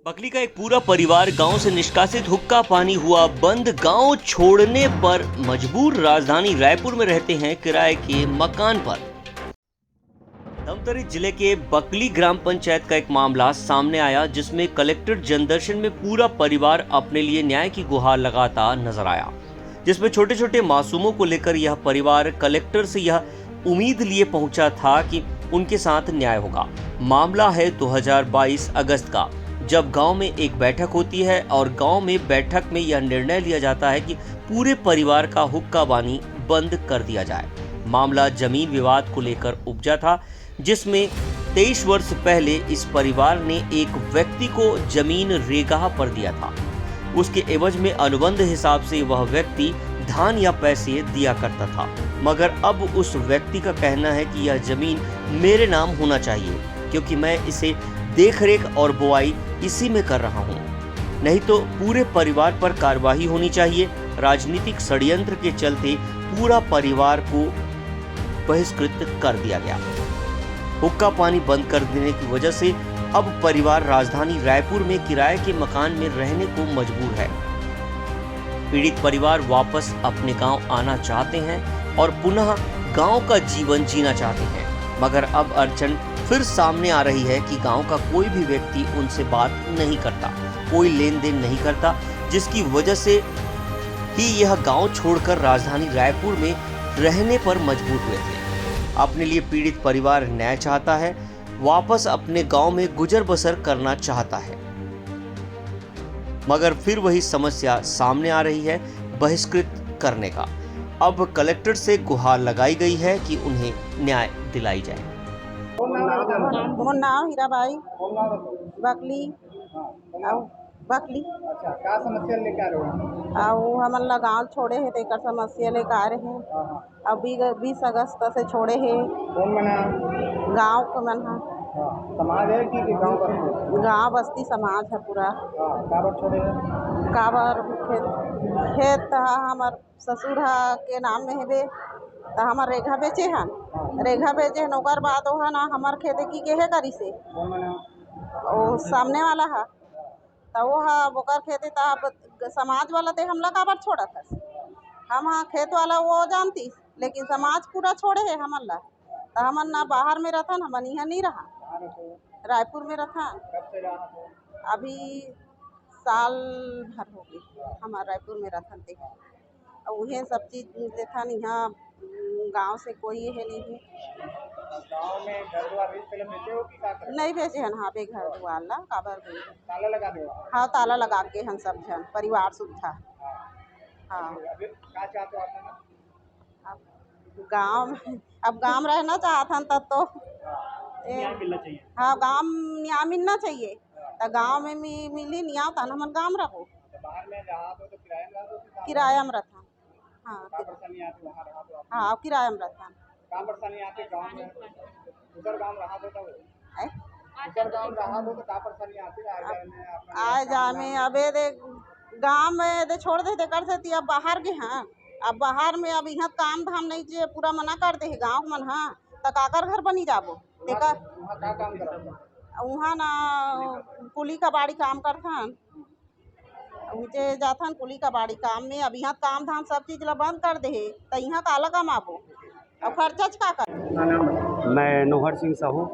Buckley का एक पूरा परिवार गांव से निष्कासित हुक्का पानी हुआ बंद। गांव छोड़ने पर मजबूर। राजधानी रायपुर में रहते हैं किराए के मकान पर। धमतरी जिले के बकली ग्राम पंचायत का एक मामला सामने आया, जिसमें कलेक्टर जनदर्शन में पूरा परिवार अपने लिए न्याय की गुहार लगाता नजर आया। जिसमें छोटे छोटे मासूमों को लेकर यह परिवार कलेक्टर से यह उम्मीद लिए पहुंचा था कि उनके साथ न्याय होगा। मामला है 2022 अगस्त का, जब गांव में एक बैठक होती है और गांव में बैठक में यह निर्णय लिया जाता है कि पूरे परिवार का हुक्का पानी बंद कर दिया जाए। मामला जमीन विवाद को लेकर उपजा था, जिसमें 23 वर्ष पहले इस परिवार ने एक व्यक्ति को जमीन रेगाह पर दिया था। उसके एवज में अनुबंध हिसाब से वह व्यक्ति धान या पैसे दिया करता था, मगर अब उस व्यक्ति का कहना है कि यह जमीन मेरे नाम होना चाहिए, क्योंकि मैं इसे देखरेख और बुआई इसी में कर रहा हूँ। नहीं तो पूरे परिवार पर कार्रवाई होनी चाहिए। राजनीतिक षड्यंत्र के चलते पूरा परिवार को बहिष्कृत कर दिया गया। हुक्का पानी बंद कर देने की वजह से अब परिवार राजधानी रायपुर में किराए के मकान में रहने को मजबूर है। पीड़ित परिवार वापस अपने गांव आना चाहते हैं और पुनः गांव का जीवन जीना चाहते हैं, मगर अब अड़चन फिर सामने आ रही है कि गांव का कोई भी व्यक्ति उनसे बात नहीं करता, कोई लेन देन नहीं करता, जिसकी वजह से ही यह गांव छोड़कर राजधानी रायपुर में रहने पर मजबूर हुए थे। अपने लिए पीड़ित परिवार न्याय चाहता है, वापस अपने गांव में गुजर बसर करना चाहता है, मगर फिर वही समस्या सामने आ रही है बहिष्कृत करने का। अब कलेक्टर से गुहार लगाई गई है कि उन्हें न्याय दिलाई जाए। मोर नाम हीराबाई बकली बकली अच्छा, का समस्या लेके आ रहे हो? आउ हमन ला गाँव छोड़े हे तेकर समस्या लेके आ रहे हैं। अभी 20 अगस्त से छोड़े हे। कौन मना? गाँव को मन हा समाज है कि गांव बस्ती? गाँव बस्ती समाज है पूरा। का बार छोड़े हैं? काबर खेत हमार ससुर हा के नाम में हेबे, तो हमार रेघा बेचे हन। रेघा बेचे हन, ओकर बाद ओहा ना हमार खेत की के हे करी से कौन मना? ओ सामने वाला हा, तो वो हा ओकर खेती तब समाज वाला ते हमला काबर छोड़त हस। हम हाँ खेत वाला वो जानती, लेकिन समाज पूरा छोड़े है हमन ला। तो हमन ना बाहर में रहथन, हमन यहाँ नहीं रहा, कहाँ रहते हो? रायपुर में रहथन। कब से रहा हो? अभी साल भर हो गई हमार रायपुर में रहथन ते। उहे सब चीज देखन, यहाँ गांव से कोई है नहीं। गांव में घर द्वार पहले बेचे हो कि का करे? नहीं बेचे हन, हाँ बे घर दुआर ला काबर गई। ताला लगा दो। हाँ ताला लगा के हन सब जन परिवार सुविधा। हाँ अभी का चाहते हो आप? गाँव अब गाँव रहना चाहथन तब तो न्याय मिलना चाहिए। हाँ गाँव न्याय मिलना चाहिए। तो गाँव में मिली न्याय तन हमन गाँव रहो। तो बाहर में रहा तो किराए में रहा तो किराया में रहथन। हाँ का परेशानी आती वहाँ रहा तो? हाँ अब किराया में रहथन। का परेशानी आती गांव में? उधर गांव रहा तो तब ऐ? उधर गांव रहा तो का परेशानी आती आए जाए में अपना? आए जा में अबे दे गाँव में दे छोड़ दे कर से अब बाहर के हाँ। अब बाहर में अब यहाँ काम धाम नहीं चाहिए, पूरा मना कर दे गाँव मन। हाँ तो काकर घर बनी जाबो तेकर वहाँ का काम करता? वहाँ ना कुली का बाड़ी काम करथन, उनके जाथन कुली का बाड़ी काम में। अब यहाँ काम धाम सब चीज ला बंद कर दे तो यहाँ काला कमाबो और खर्चा का कर। मैं नोहर सिंह साहू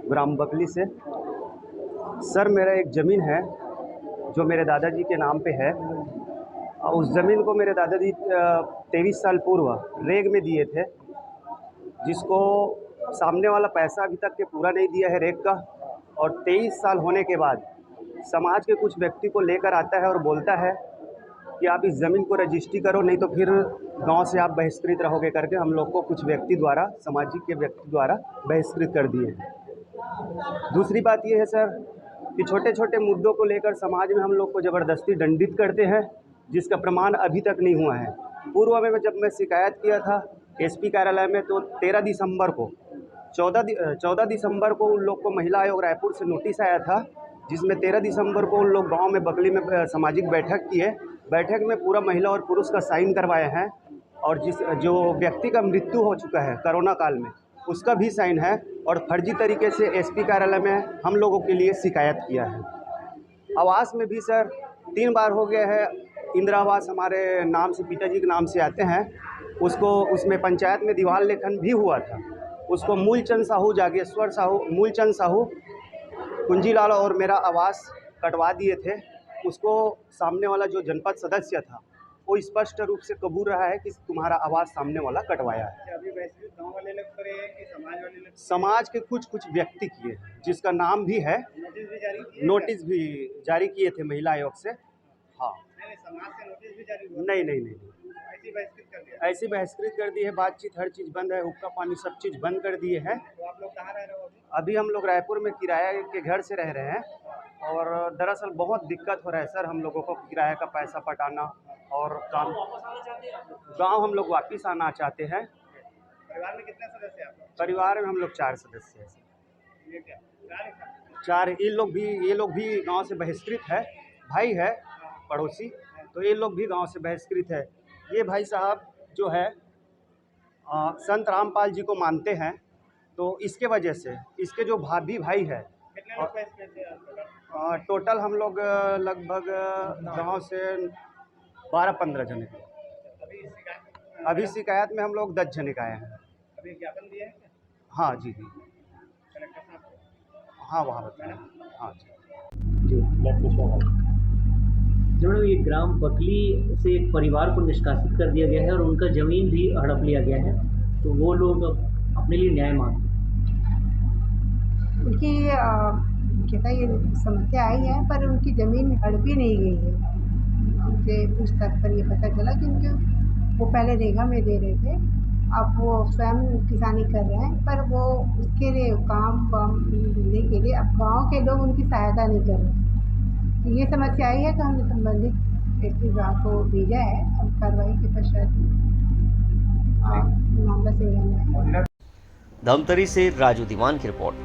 ग्राम बकली से। सर मेरा एक ज़मीन है जो मेरे दादाजी के नाम पे है। उस ज़मीन को मेरे दादाजी 23 साल पूर्व रेग में दिए थे, जिसको सामने वाला पैसा अभी तक के पूरा नहीं दिया है रेग का। और 23 साल होने के बाद समाज के कुछ व्यक्ति को लेकर आता है और बोलता है कि आप इस ज़मीन को रजिस्ट्री करो, नहीं तो फिर गांव से आप बहिष्कृत रहोगे करके हम लोग को कुछ व्यक्ति द्वारा, सामाजिक के व्यक्ति द्वारा बहिष्कृत कर दिए हैं। दूसरी बात ये है सर कि छोटे छोटे मुद्दों को लेकर समाज में हम लोग को ज़बरदस्ती दंडित करते हैं, जिसका प्रमाण अभी तक नहीं हुआ है। पूर्व में जब मैं शिकायत किया था एसपी कार्यालय में, तो 13 दिसंबर को 14 दिसंबर को उन लोग को महिला आयोग रायपुर से नोटिस आया था, जिसमें 13 दिसंबर को उन लोग गांव में बकली में सामाजिक बैठक किए। बैठक में पूरा महिला और पुरुष का साइन करवाए हैं, और जो व्यक्ति का मृत्यु हो चुका है कोरोना काल में, उसका भी साइन है। और फर्जी तरीके से एसपी कार्यालय में हम लोगों के लिए शिकायत किया है। आवास में भी सर 3 बार हो गया है। इंदिरा आवास हमारे नाम से, पिताजी के नाम से आते हैं, उसको उसमें पंचायत में दीवार लेखन भी हुआ था। उसको मूलचंद साहू, जागेश्वर साहू, मूलचंद साहू, कुंजीलाल और मेरा आवास कटवा दिए थे। उसको सामने वाला जो जनपद सदस्य था वो स्पष्ट रूप से कबूल रहा है कि तुम्हारा आवास सामने वाला कटवाया है। अभी वैसे गांव वाले लोग करे कि समाज वाले लोग? समाज के कुछ व्यक्ति किए हैं, जिसका नाम भी है। नोटिस भी जारी किए? नोटिस भी जारी किए थे महिला आयोग से। हाँ, नहीं, समाज से नोटिस भी जारी हुआ? नहीं, ऐसी बहिष्कृत कर दिया? ऐसी बहिष्कृत कर दी है। बातचीत हर चीज़ बंद है, हुक्का पानी सब चीज़ बंद कर दिए हैं। तो आप लोग कहाँ रह रहे हो अभी? अभी हम लोग रायपुर में किराए के घर से रह रहे हैं और दरअसल बहुत दिक्कत हो रहा है सर हम लोगों को किराए का पैसा पटाना और काम। गांव हम लोग वापस आना चाहते हैं। परिवार में कितने सदस्य हैं आप लोग? परिवार में हम लोग 4 सदस्य हैं सर। ये क्या चार ही था? 4। ये लोग भी गांव से बहिष्कृत है। भाई है पड़ोसी, तो ये लोग भी गांव से बहिष्कृत है। ये भाई साहब जो है संत रामपाल जी को मानते हैं, तो इसके वजह से इसके जो भाई है। कितने लोग बहिष्कृत थे आप लोग? टोटल हम लोग लगभग गांव से 12-15 जने हैं। अभी शिकायत में हम लोग 10 जने आए हैं। अभी ज्ञापन दिए हैं क्या? हाँ जी, कलेक्टर साहब को? हाँ वहाँ बताया। हाँ जी। जो मैडम, ये ग्राम बकली से एक परिवार को निष्कासित कर दिया गया है और उनका ज़मीन भी हड़प लिया गया है, तो वो लोग अपने लिए न्याय मांगते हैं। उनकी तो ये समस्या आई है, पर उनकी ज़मीन हड़पी नहीं गई है। उनसे पूछताछ पर ये पता चला कि उनके वो पहले रेगा में दे रहे थे, अब वो स्वयं किसानी कर रहे हैं, पर वो उसके लिए काम मिलने के लिए अब गांव के लोग उनकी सहायता नहीं कर रहे। तो ये समस्या आई है, तो हमने संबंधित विभाग को भेजा है और कार्रवाई के पश्चात मामला संज्ञान में है। धमतरी से राजू दीवान की रिपोर्ट।